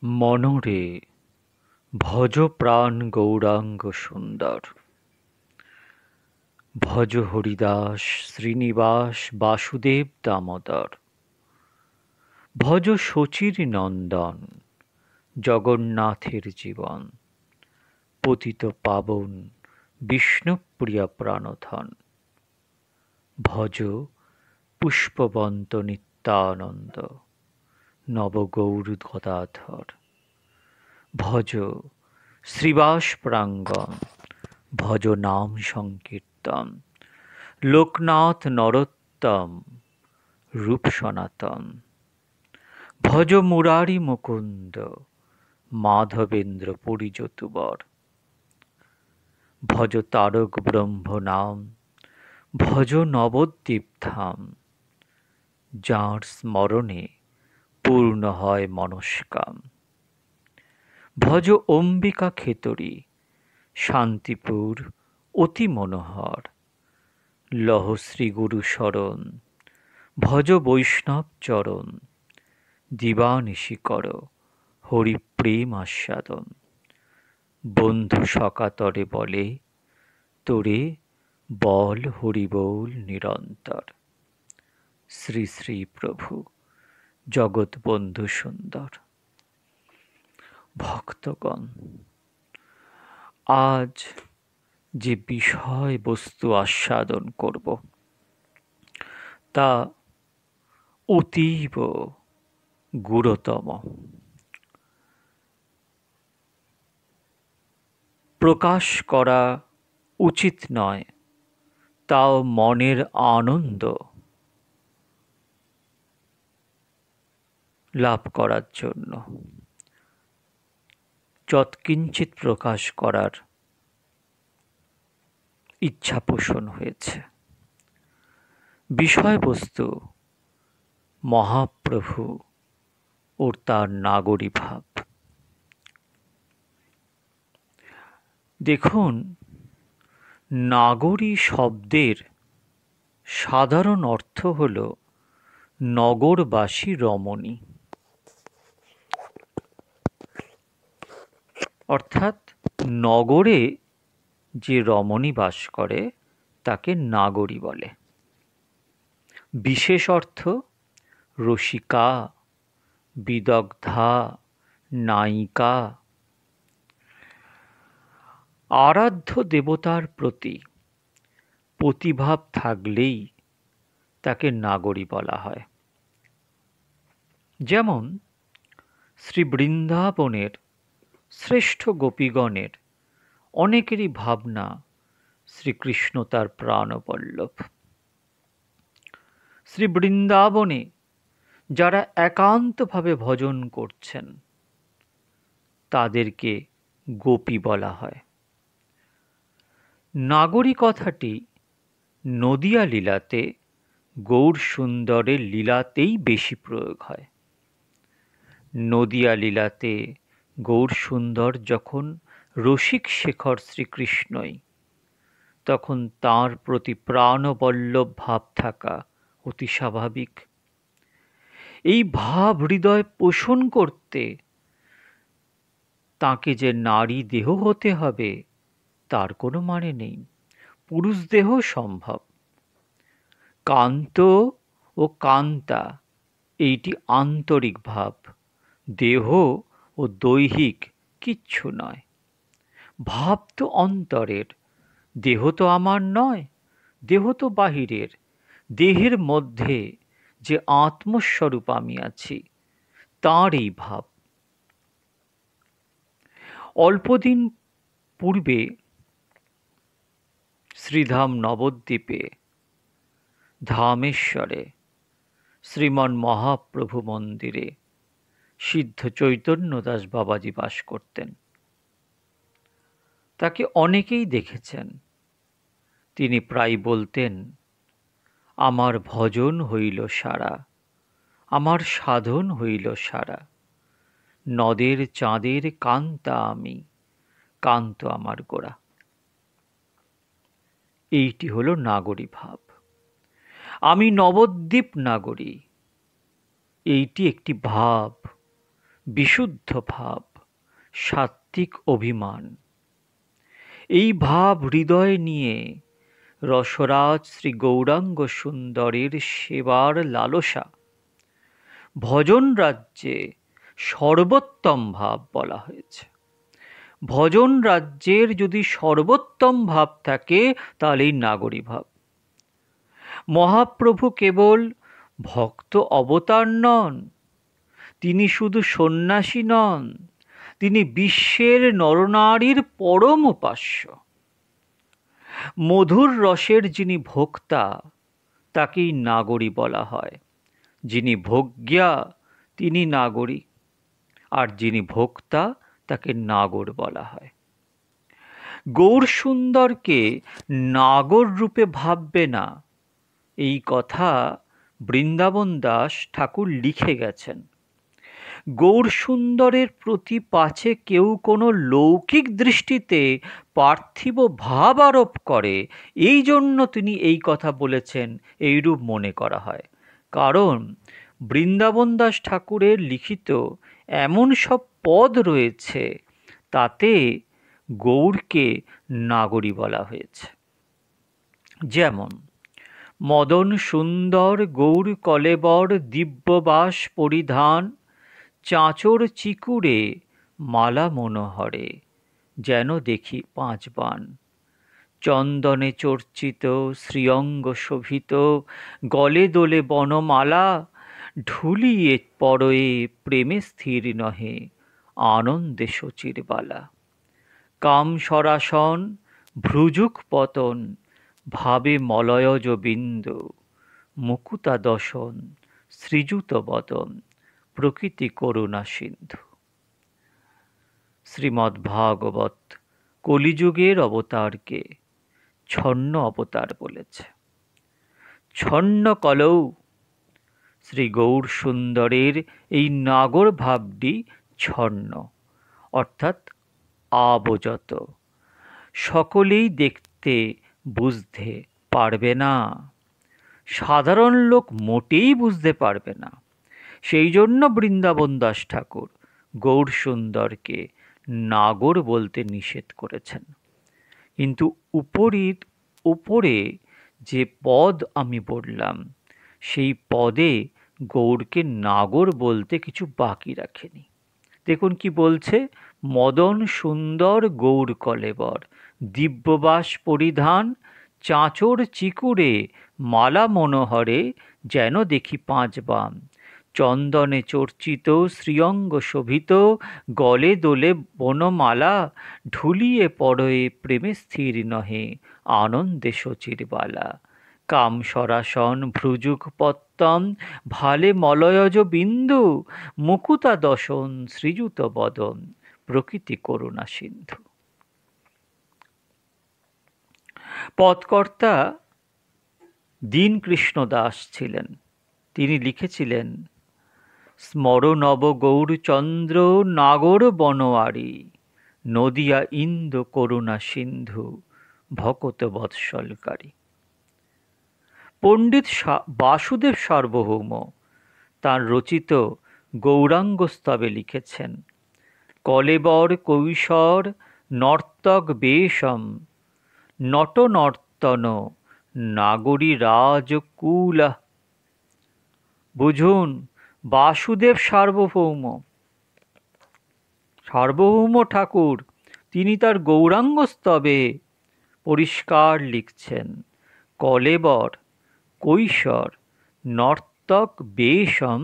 মনরে ভজ প্রাণ গৌরাঙ্গ সুন্দর। ভজ হরিদাস শ্রীনিবাস বাসুদেব দামোদর। ভজ শচীর নন্দন জগন্নাথের জীবন। পতিত পাবন বিষ্ণুপ্রিয়া প্রাণধন। ভজ পুষ্পবন্ত নিত্যানন্দ নবগৌর গদাধর। ভজ শ্রীবাস প্রাঙ্গণ ভজ নাম সংকীর্তন। লোকনাথ নরোত্তম রূপ সনাতন। ভজ মুরারি মুকুন্দ মাধবেন্দ্র পরিযতুবর। ভজ তারক ব্রহ্ম নাম ভজ নবদ্বীপ ধাম। যাঁর স্মরণে পূর্ণ হয় মনস্কাম। ভজ অম্বিকা খেতড়ি শান্তিপুর অতি মনোহর। লহ শ্রী গুরু শরণ ভজ বৈষ্ণব চরণ। দিবানিশি কর হরি প্রেম আস্বাদন। বন্ধু সকাতরে বলে তোরে বল হরি বল নিরন্তর। শ্রী শ্রী প্রভু জগৎ বন্ধু সুন্দর। ভক্তগণ, আজ যে বিষয় বস্তু আস্বাদন করব তা অতীব গুরুতম। প্রকাশ করা উচিত নয়, তাও মনের আনন্দ লাভ করার জন্য যৎকিঞ্চিৎ প্রকাশ করার ইচ্ছা পোষণ হয়েছে। বিষয়বস্তু মহাপ্রভু ও তার নাগরী ভাব। দেখুন, নাগরী শব্দের সাধারণ অর্থ হল নগরবাসী রমণী, অর্থাৎ নগরে যে রমণী বাস করে তাকে নাগরী বলে। বিশেষ অর্থ রসিকা, বিদগ্ধা, নায়িকা। আরাধ্য দেবতার প্রতি প্রতিভাব থাকলেই তাকে নাগরী বলা হয়। যেমন শ্রী বৃন্দাবনের শ্রেষ্ঠ গোপীগণের অনেকেরই ভাবনা শ্রীকৃষ্ণ তার প্রাণবল্লভ। শ্রী বৃন্দাবনে যারা একান্তভাবে ভজন করছেন তাদেরকে গোপী বলা হয়। নাগরী কথাটি নদিয়া লীলাতে গৌর সুন্দরের লীলাতেই বেশি প্রয়োগ হয়। নদিয়া লীলাতে গৌর সুন্দর যখন রসিক শেখর শ্রীকৃষ্ণই, তখন তাঁর প্রতি প্রাণবল্লভ ভাব থাকা অতি স্বাভাবিক। এই ভাব হৃদয় পোষণ করতে তাঁকে যে নারী দেহ হতে হবে তার কোনো মানে নেই, পুরুষ দেহ সম্ভব। কান্ত ও কান্তা এইটি আন্তরিক ভাব, দেহ ও দৈহিক কিচ্ছু নয়। ভাব তো অন্তরের, দেহ তো আমার নয়, দেহ তো বাহিরের। দেহের মধ্যে যে আত্মস্বরূপ আমি আছি তাঁর এই ভাব। অল্পদিন পূর্বে শ্রীধাম নবদ্বীপে ধামেশ্বরে শ্রীমন মহাপ্রভু মন্দিরে সিদ্ধ চৈতন্যদাস বাবাজি বাস করতেন। তাকে অনেকেই দেখেছেন। তিনি প্রায় বলতেন, আমার ভজন হইল সারা, আমার সাধন হইল সারা। নদের চাঁদের কান্তা আমি, কান্ত আমার গোড়া। এইটি হলো নাগরী ভাব। আমি নবদ্বীপ নাগরী, এইটি একটি ভাব, বিশুদ্ধ ভাব, সাত্ত্বিক অভিমান। এই ভাব হৃদয়ে নিয়ে রসরাজ শ্রী গৌরাঙ্গ সুন্দরের সেবার লালসা ভজন রাজ্যে সর্বোত্তম ভাব বলা হয়েছে। ভজন রাজ্যের যদি সর্বোত্তম ভাব থাকে তাহলে এই নাগরী ভাব। মহাপ্রভু কেবল ভক্ত অবতার নন, তিনি শুধু সন্ন্যাসী নন, তিনি বিশ্বের নরনারীর পরম উপাস্য। মধুর রসের যিনি ভোক্তা তাকেই নাগরী বলা হয়। যিনি ভোগ্যা তিনি নাগরী, আর যিনি ভোক্তা তাকে নাগর বলা হয়। গৌর সুন্দরকে নাগর রূপে ভাববে না, এই কথা বৃন্দাবন দাস ঠাকুর লিখে গেছেন। গৌর সুন্দরের প্রতি পাছে কেউ কোনো লৌকিক দৃষ্টিতে পার্থিব ভাব আরোপ করে, এই জন্য তিনি এই কথা বলেছেন, এইরূপ মনে করা হয়। কারণ বৃন্দাবন দাস ঠাকুরের লিখিত এমন সব পদ রয়েছে তাতে গৌরকে নাগরী বলা হয়েছে। যেমন মদন সুন্দর গৌর কলেবর দিব্যবাস পরিধান, চাঁচর চিকুরে মালা মনোহরে যেন দেখি পাঁচবান, চন্দনে চর্চিত শ্রীঅঙ্গ শোভিত গলে দোলে বনমালা, ঢুলিয়ে পরয়ে প্রেমে স্থির নহে আনন্দে শচীর বালা, কাম সরাসন ভ্রুযুক পতন ভাবে মলয়জ বিন্দু, মুকুতা দশন শ্রীযুত বদন প্রকৃতি করুণা সিন্ধু। শ্রীমদ্ভাগবত কলিযুগের অবতারকে ছন্ন অবতার বলেছে। ছন্ন কলৌ শ্রী গৌর সুন্দরের এই নাগর ভাবটি ছন্ন, অর্থাৎ আবজত, সকলেই দেখতে বুঝতে পারবে না, সাধারণ লোক মোটেই বুঝতে পারবে না। সেই জন্য বৃন্দাবন দাস ঠাকুর গৌর সুন্দরকে নাগর বলতে নিষেধ করেছেন। কিন্তু উপরে যে পদ আমি বললাম সেই পদে গৌরকে নাগর বলতে কিছু বাকি রাখেনি। দেখুন কি বলছে, মদন সুন্দর গৌর কলেবর দিব্যবাস পরিধান, চাঁচর চিকুরে মালা মনোহরে যেন দেখি পাঁচবান, চন্দনে চর্চিত শ্রীঅঙ্গ শোভিত গলে দোলে বনমালা, ঢুলিয়ে পরয়ে প্রেমে স্থির নহে আনন্দে শচীর বালা, কাম সরাসন ভ্রুযুগ পত্তম ভালে মলয়জ বিন্দু, মুকুতা দশন শ্রীযুত বদন প্রকৃতি করুণা সিন্ধু। পদকর্তা দীনকৃষ্ণ দাস ছিলেন। তিনি লিখেছিলেন, স্মর নব গৌরচন্দ্র নাগর বনোয়ারি, নদিয়া ইন্দ করুণা সিন্ধু ভকত বৎসলকারী। পণ্ডিত বাসুদেব সার্বভৌম তাঁর রচিত গৌরাঙ্গ স্তবে লিখেছেন, কলেবর কৈশোর নর্তক বেশম নট নর্তন নাগরী রাজকুলা। বুঝুন, বাসুদেব সার্বভৌম ঠাকুর তিনি তার গৌরাঙ্গ স্তবে পরিষ্কার লিখছেন, কলেবর কৈশোর নর্তক বেশম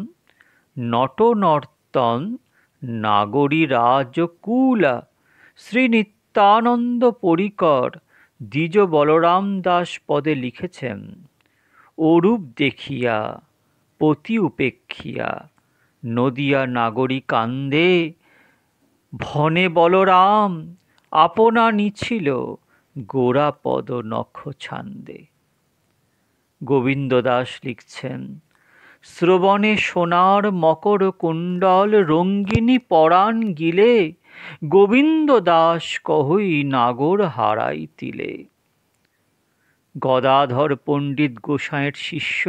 নট নর্তন নাগরী রাজকুলা। শ্রী নিত্যানন্দ পরিকর দ্বিজ বলরাম দাস পদে লিখেছেন, অরূপ দেখিয়া পতি উপেক্ষিয়া নদিয়া নাগরী কান্দে, ভনে বলরাম আপনা নিছিল গোরা পদ নখ ছান্দে। গোবিন্দ দাস লিখছেন, শ্রবণে সোনার মকর কুণ্ডল রঙ্গিনী পরাণ গিলে, গোবিন্দ দাস কহই নাগর হারাই তিলে। গদাধর পণ্ডিত গোসাঁইয়ের শিষ্য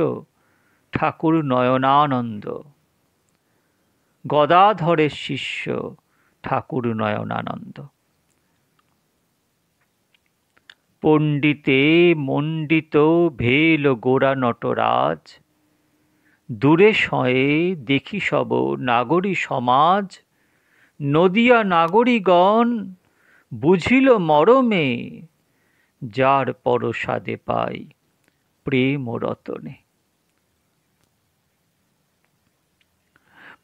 ঠাকুর নয়নানন্দ গদাধরের শিষ্য ঠাকুর নয়নানন্দ। পণ্ডিতে মণ্ডিত ভেল গোরা নটরাজ, দূরে শয়ে দেখি সব নাগরী সমাজ। নদিয়া নাগরীগণ বুঝিল মরমে, যার পরসাদে পাই প্রেম রতনে।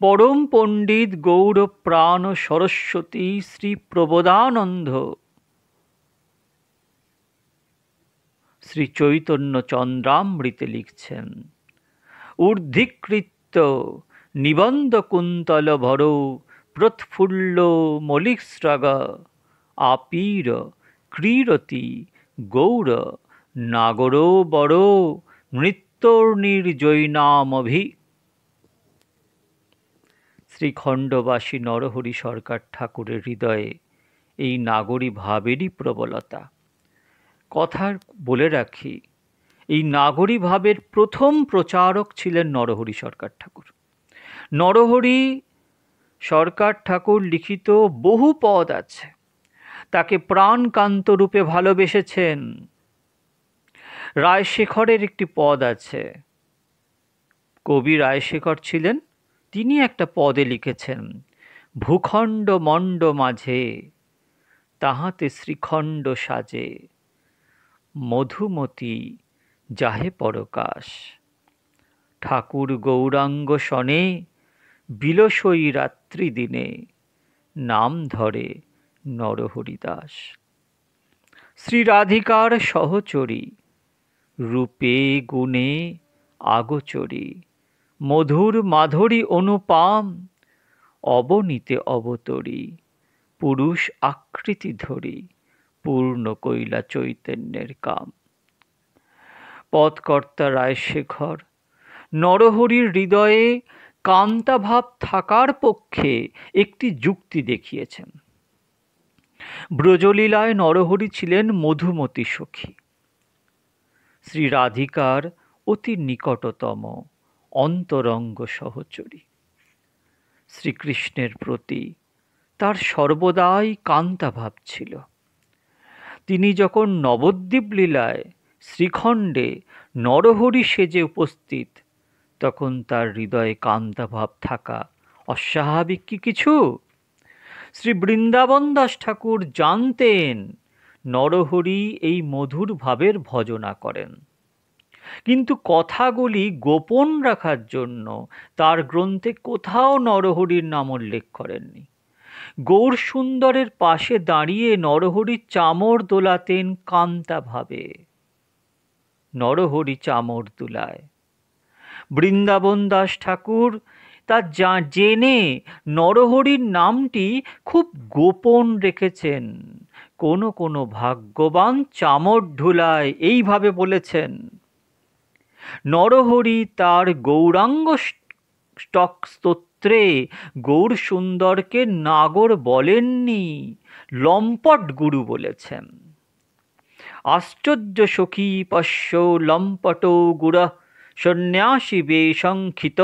পরম পণ্ডিত গৌর প্রাণ সরস্বতী শ্রী প্রবোধানন্দ শ্রী চৈতন্য চন্দ্রামৃতে লিখছেন, ঊর্ধ্বীকৃত্য নিবন্ধ কুন্তল ভর, প্রৎফুল্ল মলিস্রাগ আপীর ক্রীড়তি গৌর নাগর বর, নৃত্যর্নির্জৈনামভি। শ্রীখণ্ডবাসী নরহরি সরকার ঠাকুরের হৃদয়ে এই নাগরী ভাবেরই প্রবলতা। কথা বলে রাখি, এই নাগরী ভাবের প্রথম প্রচারক ছিলেন নরহরি সরকার ঠাকুর। নরহরি সরকার ঠাকুর লিখিত বহু পদ আছে, তাকে প্রাণকান্ত রূপে ভালোবেসেছেন। রায়শেখরের একটি পদ আছে, কবি রায়শেখর ছিলেন, তিনি একটা পদে লিখেছেন, ভূখণ্ড মণ্ড মাঝে তাহাতে শ্রীখণ্ড সাজে, মধুমতি যাহে পরকাশ। ঠাকুর গৌরাঙ্গ সনে বিলসই রাত্রি দিনে, নাম ধরে নরহরিদাস। শ্রী রাধিকার সহচরী, রূপে গুণে আগোচরী, মধুর মাধুরী অনুপাম, অবনীতে অবতরী, পুরুষ আকৃতি ধরি, পূর্ণ কইলা চৈতন্যের কাম। পদকর্তা রায়শেখর নরহরির হৃদয়ে কান্তাভাব থাকার পক্ষে একটি যুক্তি দেখিয়েছেন। ব্রজলীলায় নরহরি ছিলেন মধুমতি সখী, শ্রী রাধিকার অতি নিকটতম অন্তরঙ্গ সহচরী। শ্রীকৃষ্ণের প্রতি তার সর্বদাই কান্তাভাব ছিল। তিনি যখন নবদ্বীপ লীলায় শ্রীখণ্ডে নরহরি সেজে উপস্থিত, তখন তার হৃদয়ে কান্তাভাব থাকা অস্বাভাবিক কি কিছু? শ্রী বৃন্দাবন দাস ঠাকুর জানতেন নরহরি এই মধুর ভাবের ভজনা করেন, কিন্তু কথাগুলি গোপন রাখার জন্য তার গ্রন্থে কোথাও নরহরির নাম উল্লেখ করেননি। গৌর সুন্দরের পাশে দাঁড়িয়ে নরহরি চামর দোলাতেন কান্তা ভাবে। নরহরি চামর দুলায়। বৃন্দাবন দাস ঠাকুর তা জেনে নরহরির নামটি খুব গোপন রেখেছেন। কোনো কোনো ভাগ্যবান চামর ঢুলায় এইভাবে বলেছেন। নরহরি তার গৌরাঙ্গ স্তোত্রে গৌর সুন্দরকে নাগর বলেননি, লম্পট গুরু বলেছেন। আশ্চর্য সখী পশ্য লম্পট গুরু সন্ন্যাসী বেশঙ্খিত।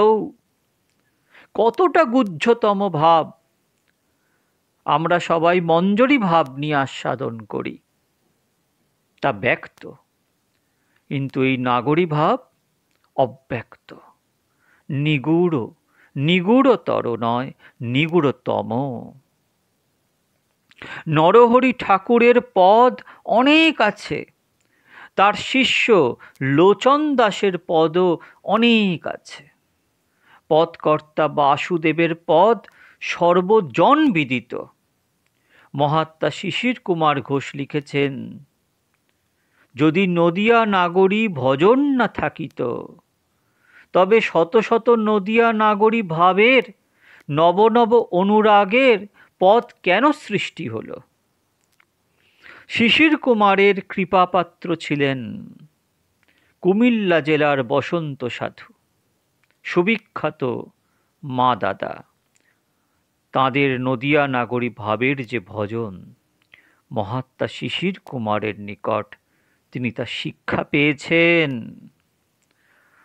কতটা গুহ্যতম ভাব! আমরা সবাই মঞ্জরি ভাব নিয়ে আস্বাদন করি, তা ব্যক্ত, কিন্তু এই নাগরী ভাব অব্যক্ত, নিগূঢ়, নিগূঢ়তর নয়, নিগূঢ়তম। নরহরি ঠাকুরের পদ অনেক আছে, তার শিষ্য লোচন দাসের পদও অনেক আছে। পদকর্তা বাসুদেবের পদ সর্বজন বিদিত। মহাত্মা শিশির কুমার ঘোষ লিখেছেন, যদি নদিয়া নাগরী ভজন না থাকিত, তবে শত শত নদিয়া নাগরী ভাবের নব নব অনুরাগের পদ কেন সৃষ্টি হল? শিশির কুমারের কৃপাপাত্র ছিলেন কুমিল্লা জেলার বসন্ত সাধু, সুবিখ্যাত মা দাদা। তাঁদের নদিয়া নাগরী ভাবের যে ভজন, মহাত্মা শিশির কুমারের নিকট তিনি তা শিক্ষা পেয়েছেন।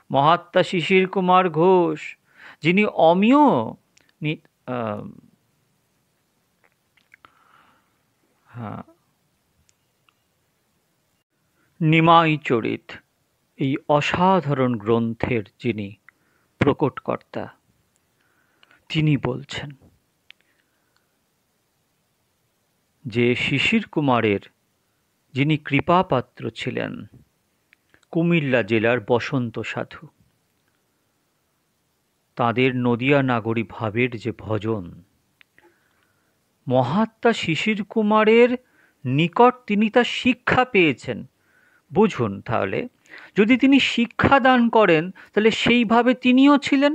মহাত্মা শিশির কুমার ঘোষ, যিনি অমিয় হ্যাঁ, নিমাই চরিত এই অসাধারণ গ্রন্থের যিনি প্রকটকর্তা, তিনি বলছেন যে শিশির কুমারের যিনি কৃপাপাত্র ছিলেন, কুমিল্লা জেলার বসন্ত সাধু, তাঁদের নদিয়া নাগরী ভাবের যে ভজন, মহাত্মা শিশির কুমারের নিকট তিনি তা শিক্ষা পেয়েছেন। বুঝুন তাহলে, যদি তিনি শিক্ষা দান করেন তাহলে সেইভাবে তিনিও ছিলেন।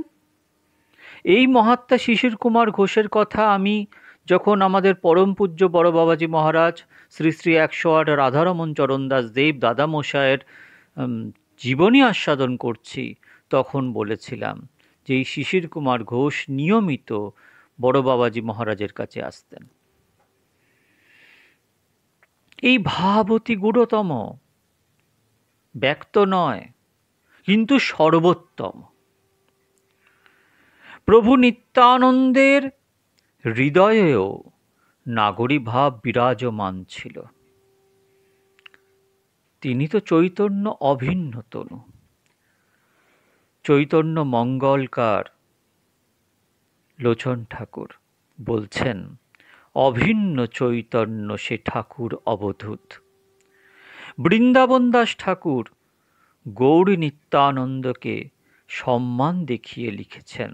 এই মহাত্মা শিশির কুমার ঘোষের কথা আমি যখন আমাদের পরম পূজ্য বড় বাবাজি মহারাজ শ্রী শ্রী 108 রাধারমণ চরণদাস দেব দাদামশায়ের জীবনী আস্বাদন করছি, তখন বলেছিলাম যে এই শিশির কুমার ঘোষ নিয়মিত বড় বাবাজি মহারাজের কাছে আসতেন। এই ভাব অতি গূঢ়তম, ব্যক্ত নয়, কিন্তু সর্বোত্তম। প্রভু নিত্যানন্দের হৃদয়েও নাগরী ভাব বিরাজমান ছিল। তিনি তো চৈতন্য অভিন্ন তনু। চৈতন্য মঙ্গলকার লোচন ঠাকুর বলছেন, অভিন্ন চৈতন্য সে ঠাকুর অবধূত। বৃন্দাবন দাস ঠাকুর গৌরী নিত্যানন্দকে সম্মান দেখিয়ে লিখেছেন,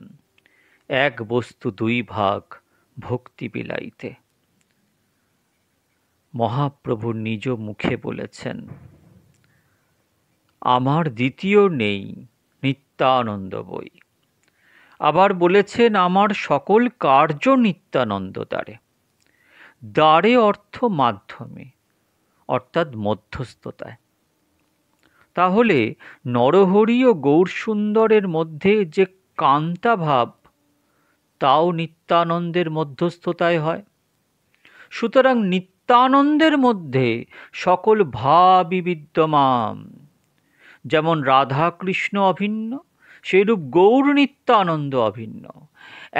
এক বস্তু দুই ভাগ ভক্তি বিলাইতে। মহাপ্রভু নিজ মুখে বলেছেন, আমার দ্বিতীয় নেই নিত্যানন্দ বই। আবার বলেছেন, আমার সকল কার্য নিত্যানন্দ দ্বারে। দ্বারে অর্থ মাধ্যমে, অর্থাৎ মধ্যস্থতায়। তাহলে নরহরি ও গৌরসুন্দরের মধ্যে যে কান্তা ভাব, তাও নিত্যানন্দের মধ্যস্থতায় হয়। সুতরাং নিত্যানন্দের মধ্যে সকল ভাবই বিদ্যমান। যেমন রাধা কৃষ্ণ অভিন্ন, সেইরূপ গৌর নিত্যানন্দ অভিন্ন।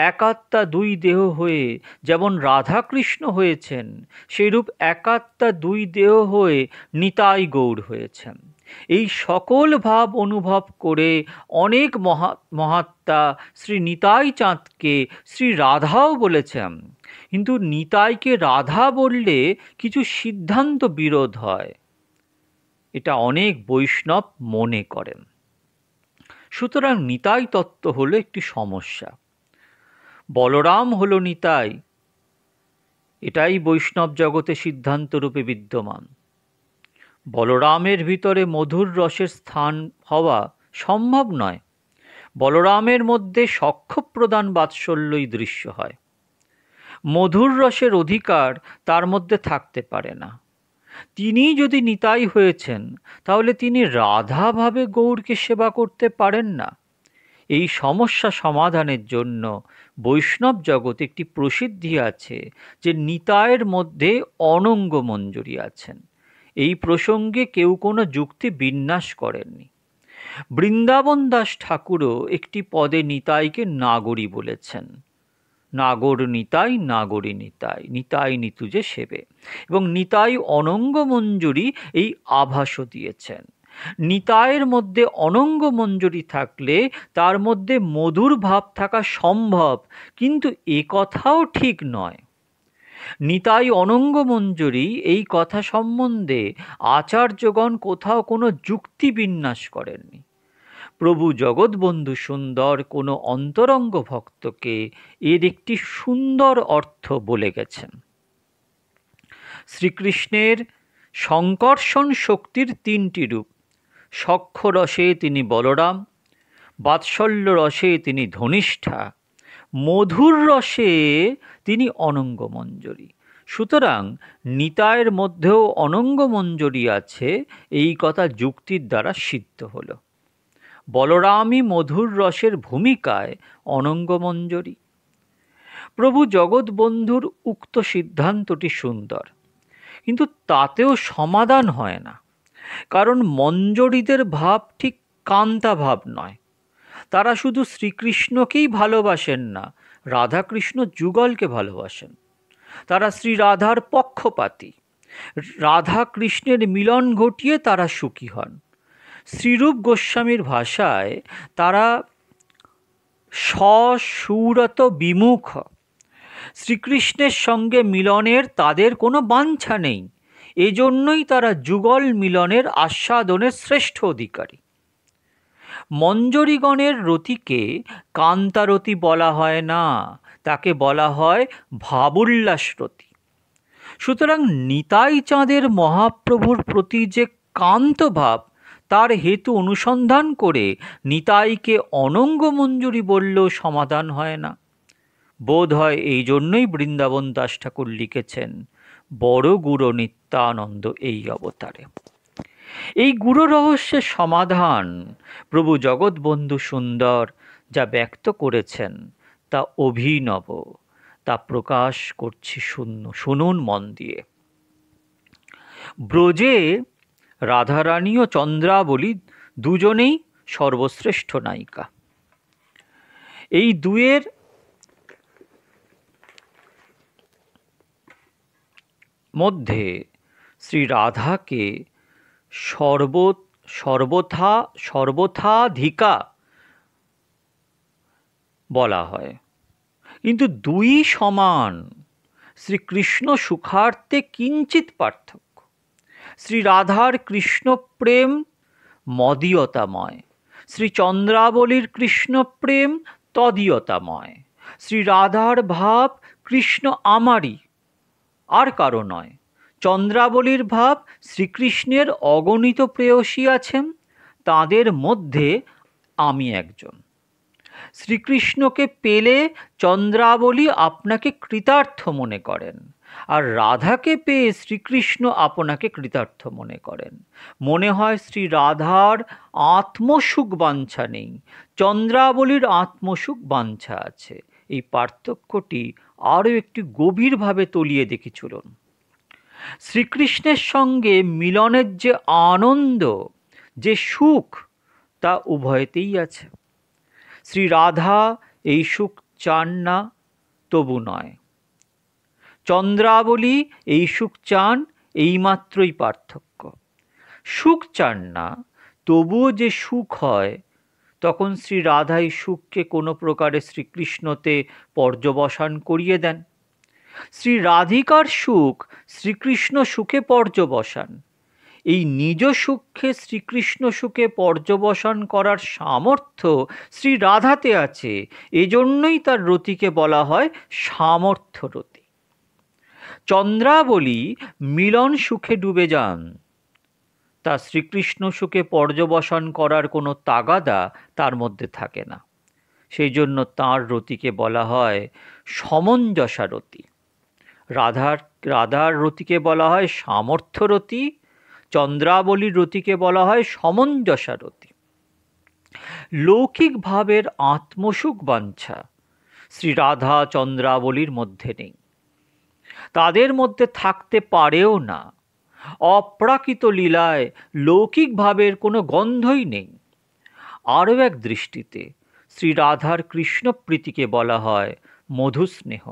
একাত্মা দুই দেহ হয়ে যেমন রাধা কৃষ্ণ হয়েছেন, সেইরূপ একাত্মা দুই দেহ হয়ে নিতাই গৌর হয়েছেন। এই সকল ভাব অনুভব করে অনেক মহাত্মা শ্রী নিতাই চাঁদকে শ্রী রাধাও বলেছেন। কিন্তু নিতাইকে রাধা বললে কিছু সিদ্ধান্ত বিরোধ হয়, এটা অনেক বৈষ্ণব মনে করেন। সুতরাং নিতাই তত্ত্ব হলো একটি সমস্যা। বলরাম হলো নিতাই, এটাই বৈষ্ণব জগতে সিদ্ধান্ত রূপে বিদ্যমান। বলরামের ভিতরে মধুর রসের স্থান হওয়া সম্ভব নয়। বলরামের মধ্যে সখ্য প্রদান বাৎসল্যই দৃশ্য হয়। মধুর রসের অধিকার তার মধ্যে থাকতে পারে না। তিনি যদি নিতাই হয়েছেন, তাহলে তিনি রাধাভাবে গৌরকে সেবা করতে পারেন না। এই সমস্যা সমাধানের জন্য বৈষ্ণব জগতে একটি প্রসিদ্ধি আছে যে নিতায়ের মধ্যে অনঙ্গ মঞ্জুরি আছেন। এই প্রসঙ্গে কেউ কোনো যুক্তি বিন্যাস করেননি। বৃন্দাবন দাস ঠাকুরও একটি পদে নিতাইকে নাগরী বলেছেন। নাগর নিতাই, নাগরী নিতাই, নিতাই নিতুজে সেবে। এবং নিতাই অনঙ্গ মঞ্জুরি এই আভাসও দিয়েছেন। নিতাইয়ের মধ্যে অনঙ্গ মঞ্জুরি থাকলে তার মধ্যে মধুর ভাব থাকা সম্ভব, কিন্তু এ কথাও ঠিক নয়। নিতাই অনঙ্গ মঞ্জুরি এই কথা সম্বন্ধে আচার্যগণ কোথাও কোনো যুক্তি বিন্যাস করেননি। প্রভু জগৎবন্ধু সুন্দর কোনো অন্তরঙ্গ ভক্তকে এর একটি সুন্দর অর্থ বলে গেছেন। শ্রীকৃষ্ণের সংকর্ষণ শক্তির তিনটি রূপ। সখ্য রসে তিনি বলরাম, বাৎসল্য রসে তিনি ধনিষ্ঠা, মধুর রসে তিনি অনঙ্গ মঞ্জরি। সুতরাং নিতায়ের মধ্যেও অনঙ্গ মঞ্জরি আছে, এই কথা যুক্তির দ্বারা সিদ্ধ হল। বলরামই মধুর রসের ভূমিকায় অনঙ্গ মঞ্জরি। প্রভু জগৎবন্ধুর উক্ত সিদ্ধান্তটি সুন্দর, কিন্তু তাতেও সমাধান হয় না। কারণ মঞ্জরীদের ভাব ঠিক কান্তা ভাব নয়। তারা শুধু শ্রীকৃষ্ণকেই ভালোবাসেন না, রাধাকৃষ্ণ যুগলকে ভালোবাসেন, তারা শ্রী রাধার পক্ষপাতী। রাধা কৃষ্ণের মিলন ঘটিয়ে তারা সুখী হন। শ্রীরূপ গোস্বামীর ভাষায় তারা সসুরত বিমুখ। শ্রীকৃষ্ণের সঙ্গে মিলনের তাদের কোনো বাঞ্ছা নেই, এজন্যই তারা যুগল মিলনের আস্বাদনের শ্রেষ্ঠ অধিকারী। মঞ্জরীগণের রতিকে কান্তারতি বলা হয় না, তাকে বলা হয় ভাবোল্লাস রতি। সুতরাং নিতাই চাঁদের মহাপ্রভুর প্রতি যে কান্ত ভাব, তার হেতু অনুসন্ধান করে নিতাইকে অনঙ্গ মঞ্জুরি বললেও সমাধান হয় না। বোধ হয় এই জন্যই বৃন্দাবন দাস ঠাকুর লিখেছেন, বড় গুরু নিত্যানন্দ এই অবতারে। এই গুরু রহস্যের সমাধান প্রভু জগৎবন্ধু সুন্দর যা ব্যক্ত করেছেন তা অভিনব, তা প্রকাশ করছি শুনুন মন দিয়ে। ব্রজে রাধারানী ও চন্দ্রাবলী দুজনেই সর্বশ্রেষ্ঠ নায়িকা। এই দুয়ের মধ্যে শ্রী রাধাকে সর্বথাধিকা বলা হয়, কিন্তু দুই সমান। শ্রীকৃষ্ণ সুখার্থে কিঞ্চিত পার্থক্য। শ্রী রাধার কৃষ্ণ প্রেম মদীয়তাময়, শ্রী চন্দ্রাবলীর কৃষ্ণ প্রেম তদীয়তাময়। শ্রী রাধার ভাব কৃষ্ণ আমারই, আর কারো নয়। চন্দ্রাবলীর ভাব শ্রীকৃষ্ণের অগণিত প্রেয়সী আছেন, তাদের মধ্যে আমি একজন। শ্রীকৃষ্ণকে পেলে চন্দ্রাবলী আপনাকে কৃতার্থ মনে করেন, আর রাধাকে পেয়ে শ্রীকৃষ্ণ আপনাকে কৃতার্থ মনে করেন। মনে হয় শ্রী রাধার আত্মসুখ বাঞ্ছা নেই, চন্দ্রাবলীর আত্মসুখ বাঞ্ছা আছে। এই পার্থক্যটি আরও একটি গভীরভাবে তলিয়ে দেখি চলুন। শ্রীকৃষ্ণের সঙ্গে মিলনের যে আনন্দ, যে সুখ, তা উভয়তেই আছে। শ্রী রাধা এই সুখ চান না, তবু নয়। চন্দ্রাবলী এই সুখ চান, এইমাত্রই পার্থক্য। সুখ চান না, তবুও যে সুখ হয়, তখন শ্রী রাধা এই সুখকে কোনো প্রকারে শ্রীকৃষ্ণতে পর্যবসান করিয়ে দেন। শ্রী রাধিকার সুখ শ্রীকৃষ্ণ সুখে পর্যবসান। এই নিজ সুখে শ্রীকৃষ্ণ সুখে পর্যবসান করার সামর্থ্য শ্রী রাধাতে আছে, এজন্যই তার রতিকে বলা হয় সামর্থ্য রতি। চন্দ্রাবলী মিলন সুখে ডুবে যান, তা শ্রীকৃষ্ণ সুখে পর্যবসান করার কোনো তাগাদা তার মধ্যে থাকে না, সেই জন্য তাঁর রতিকে বলা হয় সমঞ্জসা রতি। রাধার রতিকে বলা হয় সামর্থ্য রতি, চন্দ্রাবলীর রতিকে বলা হয় সমঞ্জসা রতি। লৌকিক ভাবের আত্মসুখ বাঞ্ছা শ্রী রাধা চন্দ্রাবলীর মধ্যে নেই, তাদের মধ্যে থাকতে পারেও না। অপ্রাকৃত লীলায় লৌকিক ভাবের কোনো গন্ধই নেই। আরও এক দৃষ্টিতে শ্রী রাধার কৃষ্ণপ্রীতিকে বলা হয় মধুস্নেহ,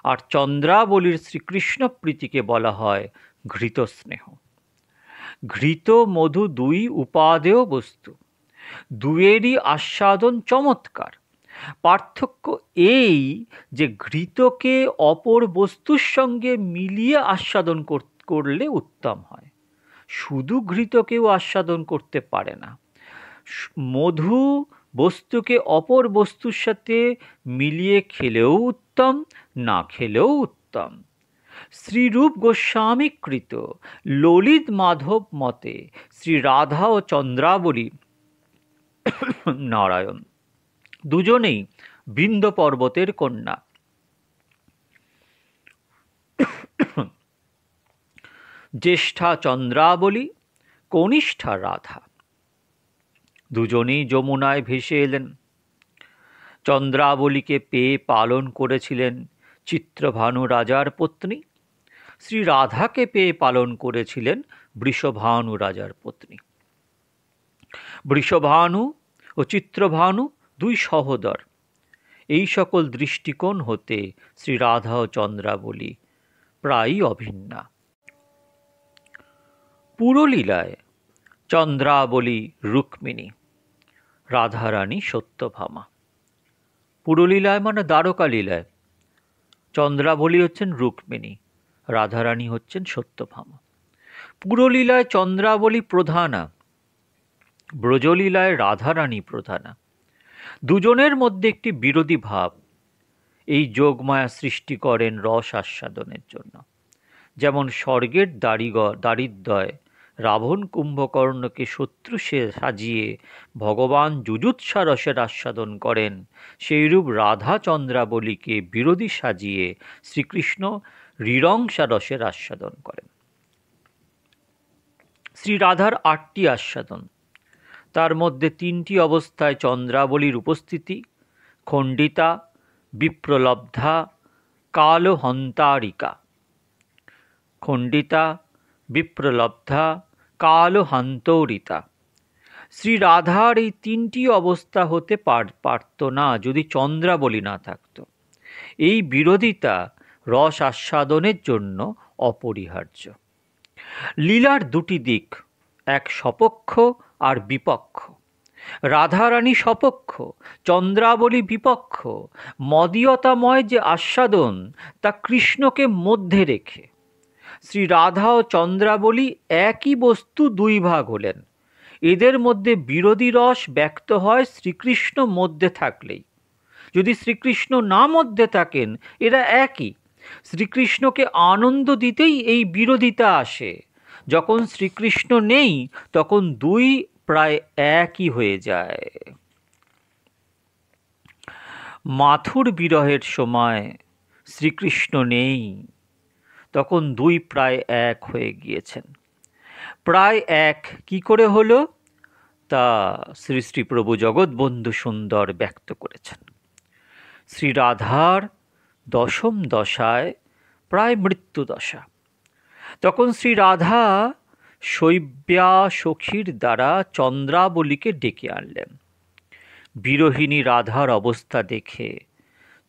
আর চন্দ্রাবলীর শ্রীকৃষ্ণপ্রীতিকে বলা হয় ঘৃতস্নেহ। ঘৃত মধু দুই উপাদেয় বস্তু, দুয়েরই আস্বাদন চমৎকার। পার্থক্য এই যে ঘৃতকে অপর বস্তুর সঙ্গে মিলিয়ে আস্বাদন করলে উত্তম হয়, শুধু ঘৃতকেও আস্বাদন করতে পারে না। মধু বস্তুকে অপর বস্তুর সাথে মিলিয়ে খেলেও উত্তম, না খেলেও উত্তম। শ্রীরূপ গোস্বামী কৃত ললিত মাধব মতে শ্রী রাধা ও চন্দ্রাবলী নারায়ণ দুজনেই বিন্ধ্য পর্বতের কন্যা। জ্যেষ্ঠা চন্দ্রাবলী, কনিষ্ঠা রাধা। দুজনেই যমুনায় ভেসে এলেন। চন্দ্রাবলীকে পেয়ে পালন করেছিলেন চিত্রভানু রাজার পত্নী, শ্রী রাধাকে পেয়ে পালন করেছিলেন বৃষভানু রাজার পত্নী। বৃষভানু ও চিত্রভানু দুই সহোদর, এই সকল দৃষ্টিকোণ হতে শ্রী রাধা ও চন্দ্রাবলী প্রায়ই অভিন্না। পুরলীলায় চন্দ্রাবলী রুক্মিণী, রাধারানী সত্যভামা। পুরলীলায় মানে দ্বারকা লীলায় চন্দ্রাবলী হচ্ছেন রুক্মিণী, রাধারানী হচ্ছেন সত্যভামা। পুরলীলায় চন্দ্রাবলী প্রধানা, ব্রজলীলায় রাধারানী প্রধানা। দুজনের মধ্যে একটি বিরোধী ভাব এই যোগমায়া সৃষ্টি করেন রস আস্বাদনের জন্য। যেমন স্বর্গের দারিদ্রয় রাবণ কুম্ভকর্ণকে শত্রু সাজিয়ে ভগবান যুযুৎসা রসের আস্বাদন করেন, সেইরূপ রাধা চন্দ্রাবলীকে বিরোধী সাজিয়ে শ্রীকৃষ্ণ ঋরংসা রসের আস্বাদন করেন। শ্রী রাধার 8টি আস্বাদন, তার মধ্যে 3টি অবস্থায় চন্দ্রাবলীর উপস্থিতি: খণ্ডিতা, বিপ্রলব্ধা, কালহন্তারিকা। খণ্ডিতা, বিপ্রলব্ধা, কালহন্তরিতা। শ্রী রাধার এই 3টি অবস্থা হতে পারত না যদি চন্দ্রাবলী না থাকত। এই বিরোধিতা রস আস্বাদনের জন্য অপরিহার্য। লীলার 2টি দিক, এক সপক্ষ আর বিপক্ষ। রাধারানী সপক্ষ, চন্দ্রাবলী বিপক্ষ। মদীয়তাময় যে আস্বাদন তা কৃষ্ণকে মধ্যে রেখে। শ্রী রাধা ও চন্দ্রাবলী একই বস্তু 2 ভাগ হলেন। এদের মধ্যে বিরোধী রস ব্যক্ত হয় শ্রীকৃষ্ণ মধ্যে থাকলেই। যদি শ্রীকৃষ্ণ না মধ্যে থাকেন এরা একই। শ্রীকৃষ্ণকে আনন্দ দিতেই এই বিরোধিতা আসে। যখন শ্রীকৃষ্ণ নেই তখন 2 প্রায় একই হয়ে যায়। মাথুর বিরহের সময় শ্রীকৃষ্ণ নেই, তখন 2 প্রায় এক হয়ে গিয়েছেন। প্রায় এক কি করে হলো তা শ্রী শ্রী প্রভু জগৎবন্ধু সুন্দর ব্যক্ত করেছেন। শ্রী রাধার 10ম দশায় প্রায় মৃত্যু দশা। তখন শ্রী রাধা শৈব্যা সখীর দ্বারা চন্দ্রাবলীকে ডেকে আনলেন। বিরহিণী রাধার অবস্থা দেখে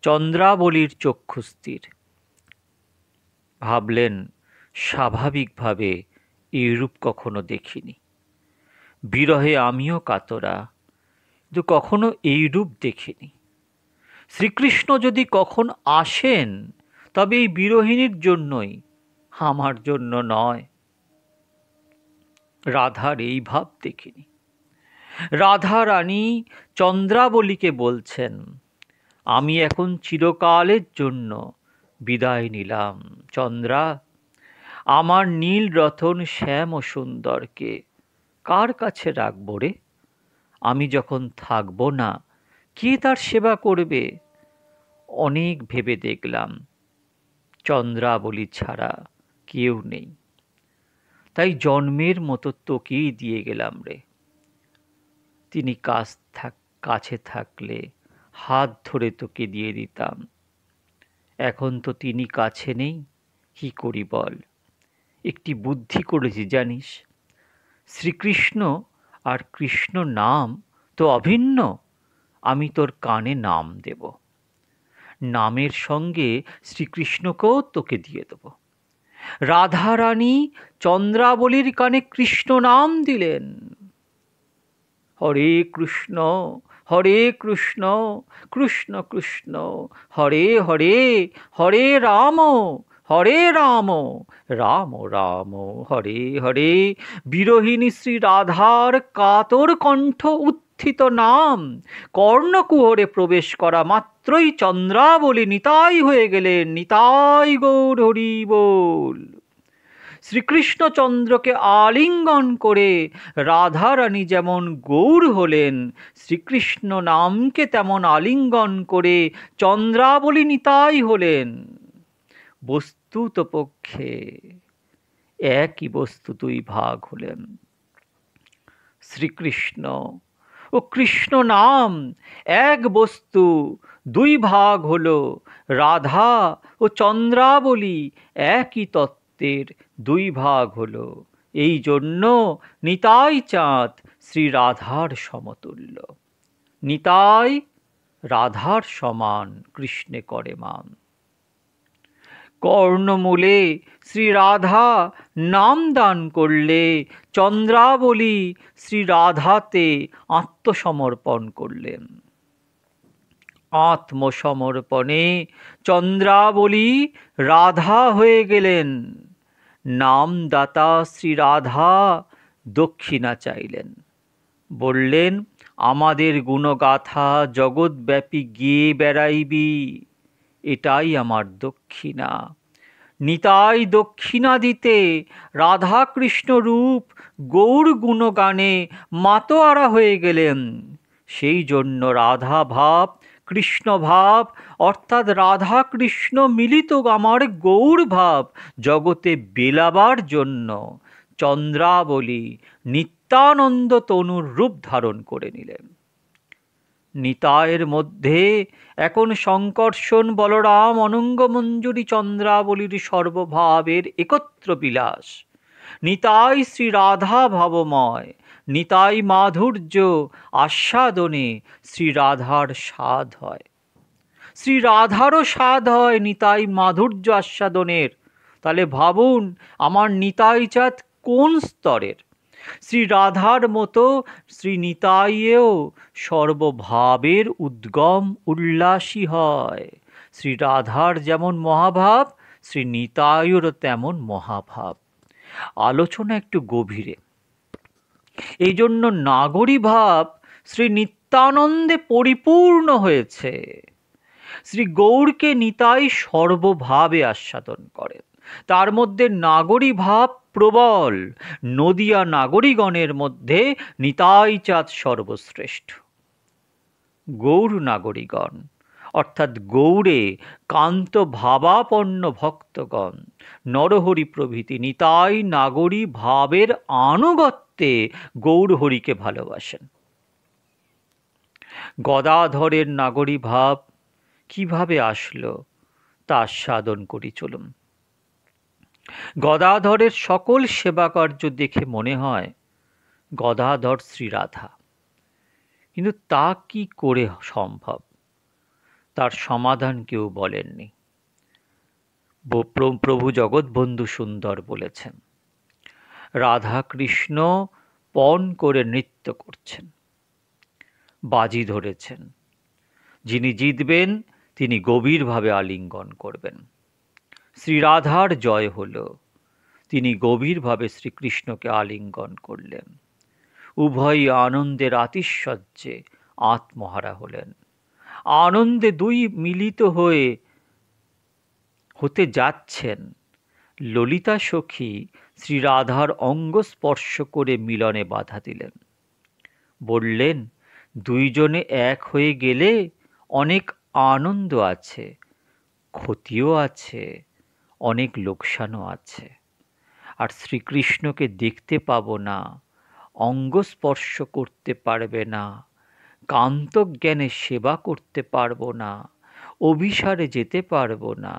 চন্দ্রাবলীর চক্ষু স্থির। ভাবলেন, স্বাভাবিকভাবে এইরূপ কখনো দেখিনি। বিরহে আমিও কাতরা, কিন্তু কখনো এইরূপ দেখিনি। শ্রীকৃষ্ণ যদি কখন আসেন তবে এই বিরহিণীর জন্যই, আমার জন্য নয়। রাধার এই ভাব দেখিনি। রাধা রানী চন্দ্রাবলীকে বলছেন, আমি এখন চিরকালের জন্য বিদায় নিলাম। চন্দ্রা, আমার নীল রতন শ্যাম ও সুন্দরকে কার কাছে রাখব রে? আমি যখন থাকব না কে তার সেবা করবে? অনেক ভেবে দেখলাম চন্দ্রাবলী ছাড়া কেউ নেই, তাই জন্মের মতো তোকেই দিয়ে গেলাম রে। তিনি কাছে থাকলে হাত ধরে তোকে দিয়ে দিতাম। এখন তো তিনি কাছে নেই, কি করি বল? একটি বুদ্ধি করেছি জানিস, শ্রীকৃষ্ণ আর কৃষ্ণ নাম তো অভিন্ন। আমি তোর কানে নাম দেব, নামের সঙ্গে শ্রীকৃষ্ণকেও তোকে দিয়ে দেব। রাধারানী চন্দ্রাবলীর কানে কৃষ্ণ নাম দিলেন। হরে কৃষ্ণ কৃষ্ণ কৃষ্ণ হরে হরে, হরে রাম রাম রাম হরে হরে। বিরহিণী শ্রী রাধার কাতর কণ্ঠ উত্থিত নাম কর্ণকুহরে প্রবেশ করা মাত্রই চন্দ্রাবলী নিতাই হয়ে গেলেন। নিতাই গৌর হরি বল। শ্রীকৃষ্ণচন্দ্রকে আলিঙ্গন করে রাধারানী যেমন গৌর হলেন, শ্রীকৃষ্ণ নামকে তেমন আলিঙ্গন করে চন্দ্রাবলী নিতাই হলেন। বস্তুতপক্ষে একই বস্তু 2 ভাগ হলেন। শ্রীকৃষ্ণ ও কৃষ্ণ নাম এক বস্তু, 2 ভাগ হল। রাধা ও চন্দ্রাবলী একই তত্ত্বের 2 ভাগ হল। এই জন্য নিতাই চাঁদ শ্রী রাধার সমতুল্য। নিতাই রাধার সমান কৃষ্ণে করে মান। কর্ণমূলে শ্রী রাধা নাম দান করলে, চন্দ্রাবলী শ্রী রাধাতে আত্মসমর্পণ করলেন। আত্মসমর্পণে চন্দ্রাবলী রাধা হয়ে গেলেন। নামদাতা শ্রী রাধা দক্ষিণা চাইলেন, বললেন, আমাদের গুণগাথা জগৎব্যাপী গিয়ে বেড়াইবি, এটাই আমার দক্ষিণা। নিতাই দক্ষিণা দিতে রাধাকৃষ্ণ রূপ গৌর গুণগানে মাতোয়ারা হয়ে গেলেন। সেই জন্য রাধা ভাব, কৃষ্ণ ভাব অর্থাৎ রাধা কৃষ্ণ মিলিত আমার গৌর ভাব জগতে বেলাবার জন্য চন্দ্রাবলী নিত্যানন্দ তনুর রূপ ধারণ করে নিলেন। নিতায়ের মধ্যে এখন শঙ্কর্ষণ বলরাম অনঙ্গ মঞ্জুরি চন্দ্রাবলীর সর্বভাবের একত্র বিলাস। নিতাই শ্রী রাধা ভাবময়, নিতাই মাধুর্য আস্বাদনে শ্রী রাধার স্বাদ হয়। শ্রী রাধারও স্বাদ হয় নিতাই মাধুর্য আস্বাদনের। তাহলে ভাবুন আমার নিতাই চাঁদ কোন স্তরের। শ্রী রাধার মতো শ্রী নিতাইয়েও সর্বভাবের উদ্গম উল্লাসী হয়। শ্রী রাধার যেমন মহাভাব, শ্রী নিতাইয়েরও তেমন মহাভাব। আলোচনা একটু গভীরে। এই জন্য নাগরী ভাব শ্রী নিত্যানন্দে পরিপূর্ণ হয়েছে। শ্রী গৌরকে নিতাই সর্বভাবে আস্বাদন করেন। তার মধ্যে নাগরী ভাব প্রবল। নদিয়া নাগরীগণের মধ্যে নিতাই চাঁদ সর্বশ্রেষ্ঠ। গৌর নাগরীগণ অর্থাৎ গৌরে কান্ত ভাবাপন্ন ভক্তগণ, নরহরি প্রভৃতি নিতাই নাগরী ভাবের আনুগত্যে গৌরহরিকে ভালোবাসেন। গদাধরের নাগরী ভাব কিভাবে আসলো তা আস্বাদন করি চলুন। গদাধরের সকল সেবাকার্য দেখে মনে হয় গদাধর শ্রীরাধা, কিন্তু তা কি করে সম্ভব তার সমাধান কেউ বলেননি। প্রভু জগৎবন্ধু সুন্দর বলেছেন, রাধা কৃষ্ণ পণ করে নৃত্য করছেন, বাজি ধরেছেন। যিনি জিতবেন তিনি গভীরভাবে আলিঙ্গন করবেন। শ্রীরাধার জয় হল, তিনি গভীরভাবে শ্রীকৃষ্ণকে আলিঙ্গন করলেন। উভয়ই আনন্দের আতিশয্যে আত্মহারা হলেন। আনন্দে দুই মিলিত হতে যাচ্ছেন। ললিতা সখী শ্রীরাধার অঙ্গ স্পর্শ করে মিলনে বাধা দিলেন, বললেন, দুইজনে এক হয়ে গেলে অনেক আনন্দ আছে, ক্ষতিও আছে, অনেক লোকসানও আছে। আর শ্রীকৃষ্ণকে দেখতে পাবো না, অঙ্গ স্পর্শ করতে পারবে না, কান্ত জ্ঞানে সেবা করতে পারবো না, অভিসারে যেতে পারবো না,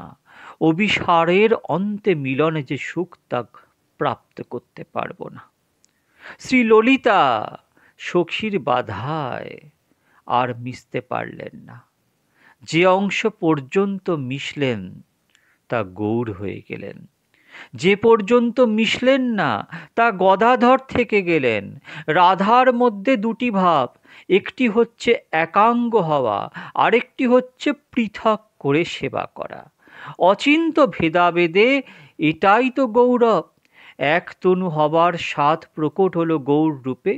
অভিসারের অন্তে মিলনে যে সুখ তা প্রাপ্ত করতে পারবো না। শ্রী ললিতা সখীর বাধায় আর মিশতে পারলেন না। যে অংশ পর্যন্ত মিশলেন তা গৌর হয়ে গেলেন, যে পর্যন্ত মিশলেন না তা গদাধর থেকে গেলেন। রাধার মধ্যে দুটি ভাব, একটি হচ্ছে একাঙ্গ হওয়া, আরেকটি হচ্ছে পৃথক করে সেবা করা। অচিন্ত ভেদাভেদে এটাই তো গৌরব। এক তনু হবার স্বাদ প্রকট হলো গৌর রূপে,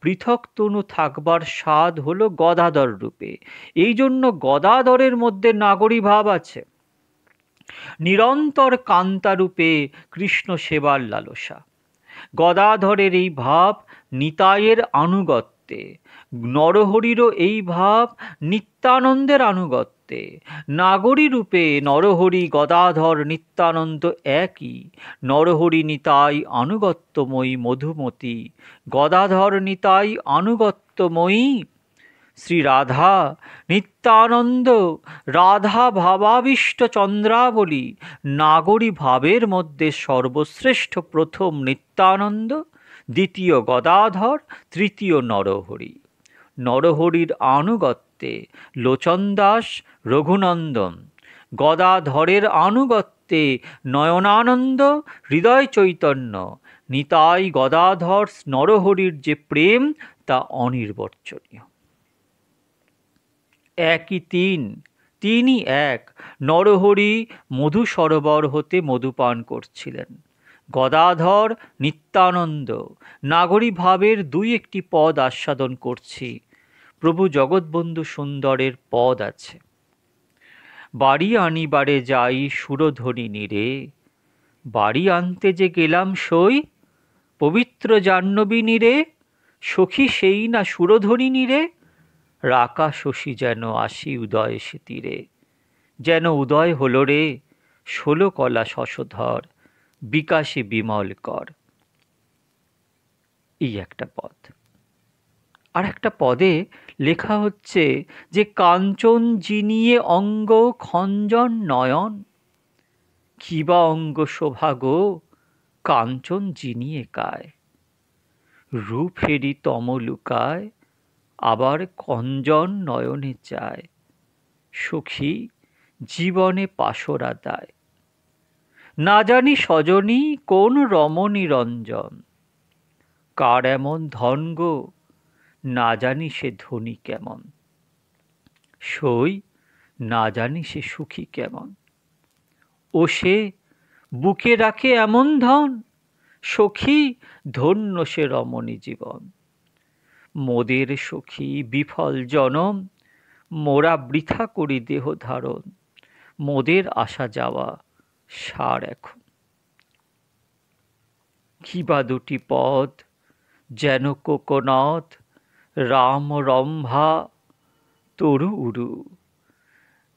পৃথক তনু থাকবার স্বাদ হলো গদাধর রূপে। এই জন্য গদাধরের মধ্যে নাগরী ভাব আছে। নিরন্তর কান্তারূপে কৃষ্ণ সেবার লালসা। গদাধরের এই ভাব নিতাইয়ের আনুগত্যে, নরহরিরও এই ভাব নিত্যানন্দের আনুগত্যে। নাগরী রূপে নরহরি গদাধর নিত্যানন্দ একই। নরহরি নিতাই আনুগত্যময়ী মধুমতি, গদাধর নিতাই আনুগত্যময়ী শ্রী রাধা। নিত্যানন্দ রাধা ভাবাবিষ্ট চন্দ্রাবলী। নাগরী ভাবের মধ্যে সর্বশ্রেষ্ঠ প্রথম নিত্যানন্দ, দ্বিতীয় গদাধর, তৃতীয় নরহরি। নরহরির আনুগত্যে লোচন দাস রঘুনন্দন, গদাধরের আনুগত্যে নয়নানন্দ হৃদয় চৈতন্য। নিতাই গদাধর নরহরির যে প্রেম তা অনির্বচনীয়। একই তিনই এক। নরহরি মধু সরোবর হতে মধুপান করছিলেন। গদাধর নিত্যানন্দ নাগরী ভাবের দুই একটি পদ আস্বাদন করছি। প্রভু জগৎবন্ধু সুন্দরের পদ আছে। বাড়ি আনিবারে যাই সুরধ্বনি নীরে, বাড়ি আনতে যে গেলাম সই পবিত্র জাহ্নবী নীরে, সখী সেই না সুরধ্বনি নীরে, রাকা শশী যেন আসি উদয় সে তীরে, যেন উদয় হল রে 16 কলা শশধর, বিকাশে বিমল কর। এই একটা পদ। আর একটা পদে লেখা হচ্ছে যে কাঞ্চন জিনিয়ে অঙ্গ খঞ্জন নয়ন, কিবা অঙ্গ শোভাগো কাঞ্চন জিনিয়ে কায়, রূপেরি তম লুকায় আবার কঞ্জন নয়নে চায়, সখী জীবনে পাশরা দায়। না জানি সজনী কোন রমণী রঞ্জন, কার এমন ধন গো না জানি সে ধনী কেমন, সই না জানি সে সুখী কেমন। ও সে বুকে রাখে এমন ধন, সখী ধন্য সে রমণী জীবন। মোদের সখী বিফল জনম, মোরা বৃথা করি দেহ ধারণ, মোদের আসা যাওয়া সার এখন। কিবা দুটি পদ যেন কোকোনদ, রাম রম্ভা তরু উরু,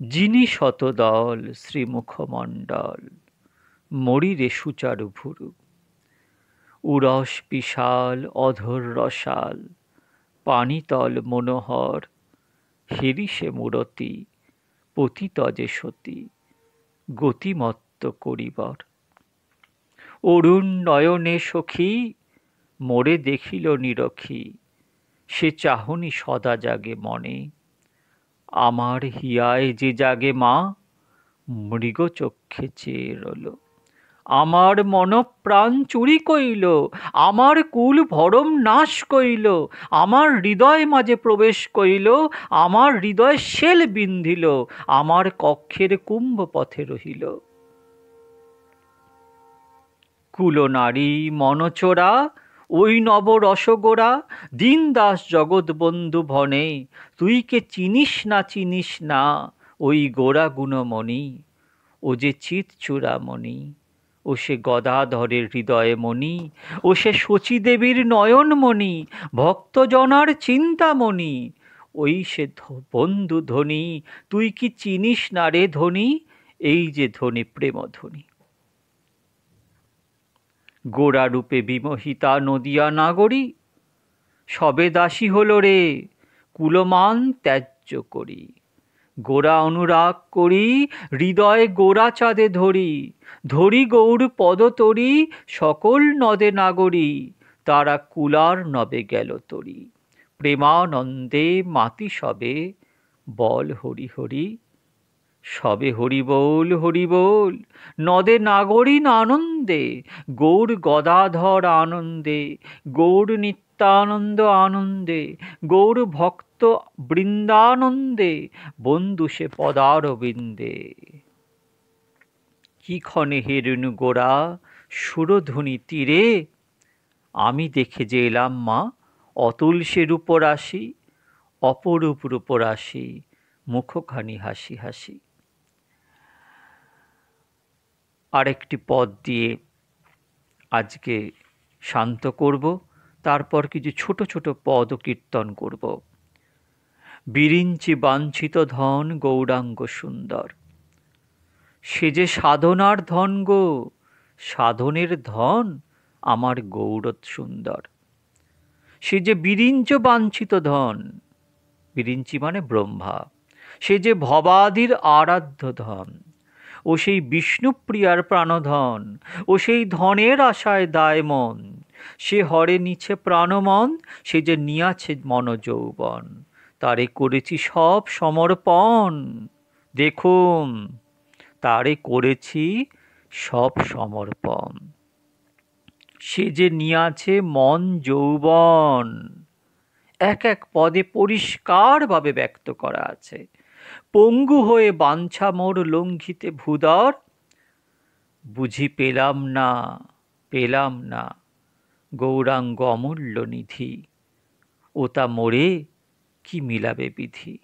যিনি শতদল শ্রীমুখমণ্ডল, মরিরে সুচারু ভুরু। উরস বিশাল অধর রসাল, পানিতল মনোহর, হেরিসে মূরতি পতিত যে সতী, গতিমত্ত করিবর। অরুণ নয়নে সখী মোরে দেখিল নিরখী, সে চাহনি সদা জাগে মনে, আমার হিয়ায় যে জাগে মা মৃগ চক্ষে চেয়ে রইল। আমার মন প্রাণ চুরি কইল, আমার কুল ভরম নাশ কইল, আমার হৃদয় মাঝে প্রবেশ কইল, আমার হৃদয় শেল বিন্ধিল, আমার কক্ষের কুম্ভ পথে রহিল। কুলনারী মনচোরা ওই নব রসগোরা, দীন দাস জগৎবন্ধু ভনে, তুই কে চিনিস না ওই গোরা গুণমণি, ও যে চিত চূড়ামণি, ও সে গদাধরের হৃদয়ে মণি, ও সে শচীদেবীর নয়নমণি, ভক্তজনার চিন্তামণি, ওই সে বন্ধু ধ্বনি, তুই কি চিনিস না রে ধ্বনি, এই যে ধ্বনি প্রেমধ্বনি। গোরা রূপে বিমোহিতা নদিয়া নাগরী, সবে দাসী হল রে কুলমান ত্যায্য করি। গোরা অনুরাগ করি হৃদয়ে গোরা চাঁদে ধরি, ধরি গৌর পদতরি সকল নদে নাগরী, তারা কুলার নবে গেল তরি। প্রেমানন্দে মাতি সবে বল হরি হরি, সবে হরি বল নদে নাগরীন আনন্দে, গৌর গদাধর আনন্দে, গৌর নিত্যানন্দ আনন্দে, গৌর ভক্ত বৃন্দানন্দে, বন্ধু সে পদারবিন্দে। কি ক্ষণে হে রেণু গোরা সুরধ্বনি তীরে, আমি দেখে যে এলাম মা অতুল সে রূপরাশি, অপরূপ রূপরাশি, মুখখানি হাসি হাসি। আরেকটি পদ দিয়ে আজকে শান্ত করব, তারপর কিছু ছোট ছোট পদ কীর্তন করব। বিরিঞ্চি বাঞ্ছিত ধন গৌরাঙ্গ সুন্দর, সে যে সাধনার ধন গো, সাধনের ধন আমার গৌরত সুন্দর। সে যে বিরিঞ্চ বাঞ্ছিত ধন, বিরিঞ্চি মানে ব্রহ্মা, সে যে ভবাদির আরাধ্য ধন, ও সেই বিষ্ণুপ্রিয়ার প্রাণধন, ও সেই ধনের আশায় দায় মন, সে হরে নিছে প্রাণমন, সে যে নিয়াছে মন যৌবন, তারে করেছি সব সমর্পণ। দেখুন, তারে করেছি সব সমর্পণ, সে যে নিয়াছে মন যৌবন। এক এক পদে পরিষ্কারভাবে ব্যক্ত করা আছে। পঙ্গু হয়ে বাঞ্ছা মোর লঙ্ঘিতে ভূদর, বুঝি পেলাম না, পেলাম না গৌরাঙ্গ অমূল্য নিধি, ও তা মোরে কি মিলাবে বিধি।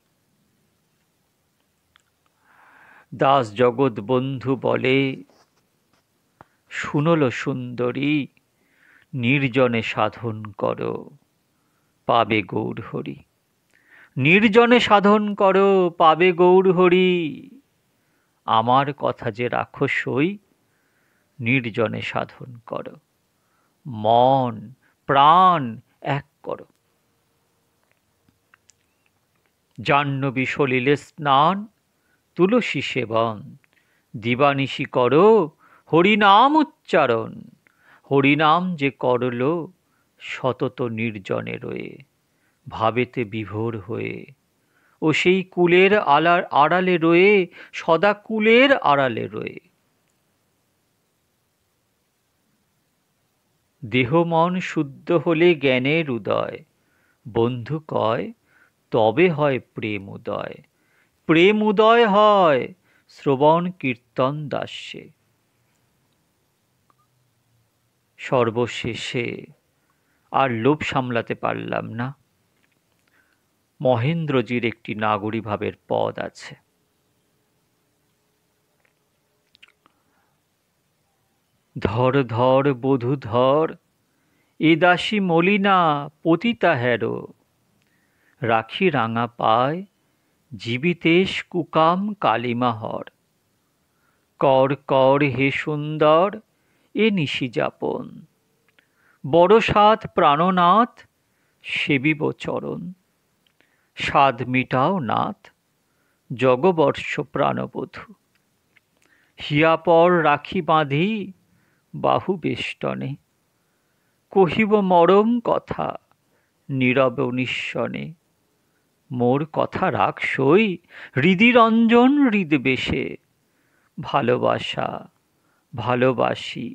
দাস জগৎ বন্ধু বলে, শুনল সুন্দরী, নির্জনে সাধন করো, পাবে গৌর হরি। নির্জনে সাধন করো, পাবে গৌর হরি। আমার কথা যে রাখো সই, নির্জনে সাধন করো, মন প্রাণ এক করো। জাহ্নবী সলিলে স্নান, তুলসী সেবন, দিবানিশি করো হরিনাম উচ্চারণ। হরিনাম যে করল সতত নির্জনে রয়ে, ভাবেতে বিভোর হয়ে, ও সেই কুলের আড়ালে রয়ে, সদা কুলের আড়ালে রয়ে। দেহ মন শুদ্ধ হলে জ্ঞানের উদয়, বন্ধু কয় তবে হয় প্রেম উদয়। প্রেম উদয় হয় শ্রবণ কীর্তন দাস্যে। সর্বশেষে আর লোভ সামলাতে পারলাম না। মহেন্দ্রজির একটি নাগরী ভাবের পদ আছে। ধর ধর বধূ ধর, এ দাসী মলিনা পতিতা হেরো, রাখি রাঙা পায় জীবিতেশ কুকাম কালিমাহর। কর কর হে সুন্দর এ নিশি যাপন, বড় সাধ প্রাণনাথ সেবিব চরণ। সাধ মিটাও নাথ জগবর্ষ প্রাণবধূ, হিয়াপর রাখি বাঁধি বাহু বেষ্টনে। কহিব মরম কথা নীরব নিঃস্বনে, মোর কথা রাখ সই হৃদিরঞ্জন হৃদবেশে। ভালোবাসা ভালোবাসি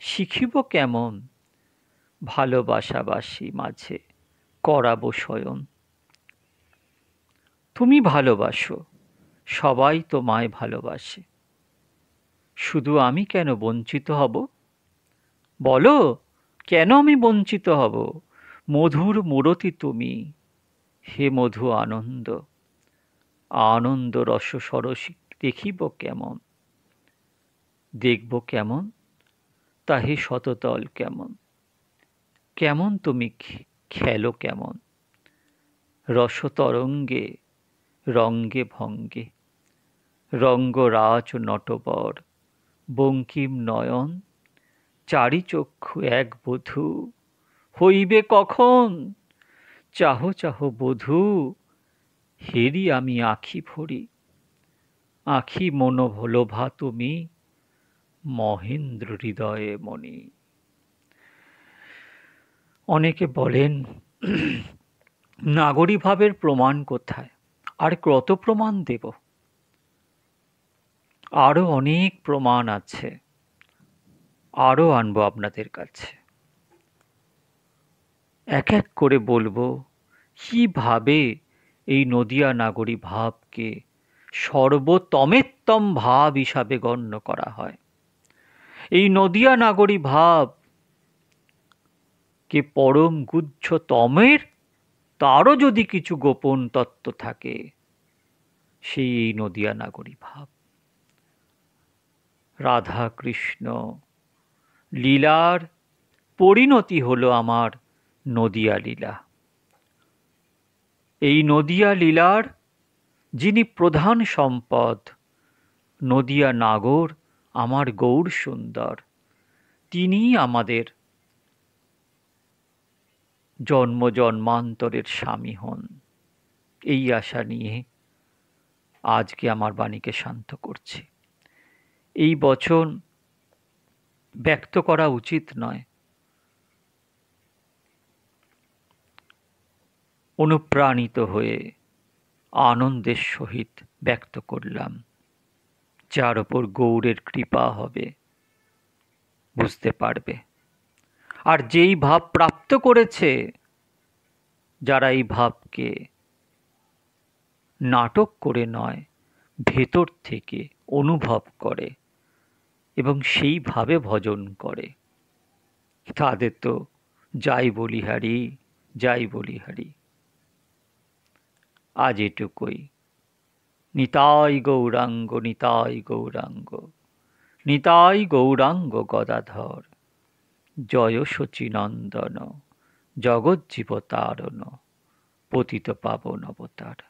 শিখিব কেমন, ভালোবাসাবাসি মাঝে করাব শয়ন। তুমি ভালোবাসো, সবাই তোমায় ভালোবাসে, শুধু আমি কেন বঞ্চিত হব? বলো, কেন আমি বঞ্চিত হব? মধুর মূরতি তুমি, হে মধু আনন্দ। আনন্দ রস সরসী দেখিব কেমন, দেখব কেমন, তাহে শততল কেমন। কেমন তুমি খেলো কেমন, রসতরঙ্গে রঙ্গে ভঙ্গে। রঙ্গরাজ নটবর বঙ্কিম নয়ন, চারি চক্ষু এক বধূ হইবে কখন। চাহ চাহ বধূ, হেরি আমি আখি ভরি। আখি মনোলোভা তুমি, মহেন্দ্র হৃদয়ে মণি। অনেকে বলেন, নাগরী ভাবের প্রমাণ কোথায়? আর কত প্রমাণ দেব? আরো অনেক প্রমাণ আছে, আরো আনবো আপনাদের কাছে। এক এক করে বলবো কিভাবে এই নদিয়া নাগরী ভাবকে সর্বোত্তমেত্তম ভাব হিসাবে গণ্য করা হয়। এই নদিয়া নাগরী ভাব কে পরম গুহ্যতমের, তারও যদি কিছু গোপন তত্ত্ব থাকে, সেই এই নদিয়া নাগরী ভাব। রাধা কৃষ্ণ লীলার পরিণতি হলো আমার নদিয়া লীলা। এই নদিয়া লীলার যিনি প্রধান সম্পদ, নদিয়া নাগর আমার গৌর সুন্দর, তিনিই আমাদের জন্ম জন্মান্তরের স্বামী হন। এই আশা নিয়ে আজকে আমার বাণীকে শান্ত করছি। এই বচন ব্যক্ত করা উচিত নয়, অনুপ্রাণিত হয়ে আনন্দের সহিত ব্যক্ত করলাম, যার ওপর গৌরের কৃপা হবে বুঝতে পারবে। আর যেই ভাব প্রাপ্ত করেছে, যারা এই ভাবকে নাটক করে নয়, ভেতর থেকে অনুভব করে এবং সেইভাবে ভজন করে, তাদের তো যাই বলিহারি, যাই বলিহারি। আজ এটুকুই। নিতাই গৌরাঙ্গ, নিতাই গৌরাঙ্গ, নিতাই গৌরাঙ্গ গদাধর, জয় শচীনন্দন, জগজ্জীব তারণ, পতিত পাবন অবতার।